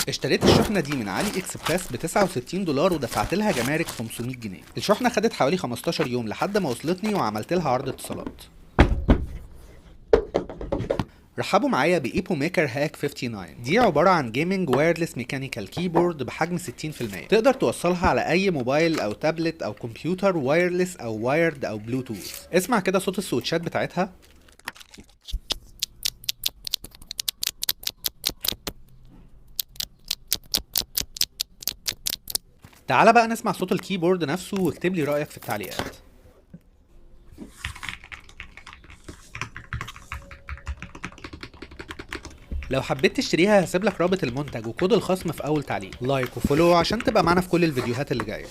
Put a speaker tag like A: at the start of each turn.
A: اشتريت الشحنة دي من علي اكسبريس ب 69 دولار ودفعت لها جمارك 500 جنيه. الشحنة خدت حوالي 15 يوم لحد ما وصلتني وعملت لها عرض اتصالات. رحبوا معايا بايبو ميكر هاك 59. دي عبارة عن جيمنج وايرلس ميكانيكال كيبورد بحجم 60%. تقدر توصلها على اي موبايل او تابلت او كمبيوتر وايرلس او وايرد او بلوتوث. اسمع كده صوت السويتشات بتاعتها. تعال بقى نسمع صوت الكيبورد نفسه واكتب لي رأيك في التعليقات. لو حبيت تشتريها هسيب لك رابط المنتج وكود الخصم في اول تعليق. لايك وفولو عشان تبقى معانا في كل الفيديوهات اللي جايه.